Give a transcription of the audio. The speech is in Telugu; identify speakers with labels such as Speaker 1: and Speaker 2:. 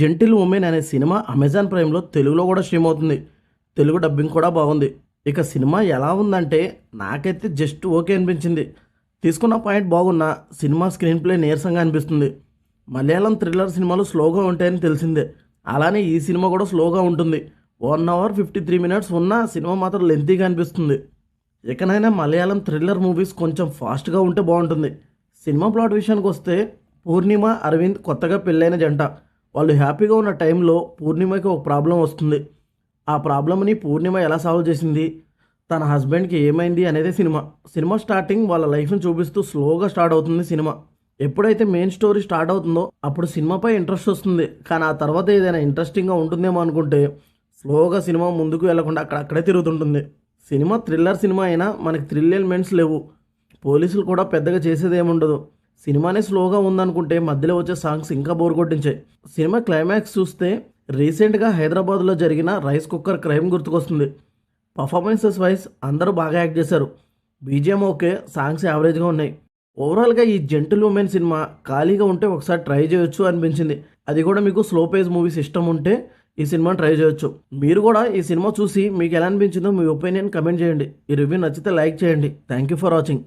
Speaker 1: జెంటిల్ ఉమెన్ అనే సినిమా అమెజాన్ ప్రైమ్లో తెలుగులో కూడా స్ట్రీమ్ అవుతుంది. తెలుగు డబ్బింగ్ కూడా బాగుంది. ఇక సినిమా ఎలా ఉందంటే నాకైతే జస్ట్ ఓకే అనిపించింది. తీసుకున్న పాయింట్ బాగున్నా సినిమా స్క్రీన్ ప్లే నీరసంగా అనిపిస్తుంది. మలయాళం థ్రిల్లర్ సినిమాలు స్లోగా ఉంటాయని తెలిసిందే. అలానే ఈ సినిమా కూడా స్లోగా ఉంటుంది. 1 అవర్ 53 మినిట్స్ ఉన్న సినిమా మాత్రం లెంతీగా అనిపిస్తుంది. ఇకనైనా మలయాళం థ్రిల్లర్ మూవీస్ కొంచెం ఫాస్ట్గా ఉంటే బాగుంటుంది. సినిమా ప్లాట్ విషయానికి వస్తే పూర్ణిమ అరవింద్ కొత్తగా పెళ్ళైన జంట. వాళ్ళు హ్యాపీగా ఉన్న టైంలో పూర్ణిమకి ఒక ప్రాబ్లం వస్తుంది. ఆ ప్రాబ్లమ్ని పూర్ణిమ ఎలా సాల్వ్ చేసింది, తన హస్బెండ్కి ఏమైంది అనేది సినిమా స్టార్టింగ్ వాళ్ళ లైఫ్ని చూపిస్తూ స్లోగా స్టార్ట్ అవుతుంది సినిమా. ఎప్పుడైతే మెయిన్ స్టోరీ స్టార్ట్ అవుతుందో అప్పుడు సినిమాపై ఇంట్రెస్ట్ వస్తుంది. కానీ ఆ తర్వాత ఏదైనా ఇంట్రెస్టింగ్గా ఉంటుందేమో అనుకుంటే స్లోగా సినిమా ముందుకు వెళ్లకుండా అక్కడక్కడే తిరుగుతుంటుంది. సినిమా థ్రిల్లర్ సినిమా అయినా మనకి థ్రిల్ ఎలిమెంట్స్ లేవు. పోలీసులు కూడా పెద్దగా చేసేది ఏముండదు. సినిమానే స్లోగా ఉందనుకుంటే మధ్యలో వచ్చే సాంగ్స్ ఇంకా బోర్ కొట్టించాయి. సినిమా క్లైమాక్స్ చూస్తే రీసెంట్గా హైదరాబాద్లో జరిగిన రైస్ కుక్కర్ క్రైమ్ గుర్తుకొస్తుంది. పర్ఫార్మెన్సెస్ వైజ్ అందరూ బాగా యాక్ట్ చేశారు. బీజిఎం ఓకే, సాంగ్స్ యావరేజ్గా ఉన్నాయి. ఓవరాల్గా ఈ జెంటిల్ ఉమెన్ సినిమా ఖాళీగా ఉంటే ఒకసారి ట్రై చేయొచ్చు అనిపించింది. అది కూడా మీకు స్లో పేజ్ మూవీస్ ఇష్టం ఉంటే ఈ సినిమాని ట్రై చేయొచ్చు. మీరు కూడా ఈ సినిమా చూసి మీకు ఎలా అనిపించిందో మీ ఒపీనియన్ కమెంట్ చేయండి. ఈ రివ్యూ నచ్చితే లైక్ చేయండి. Thank you for watching.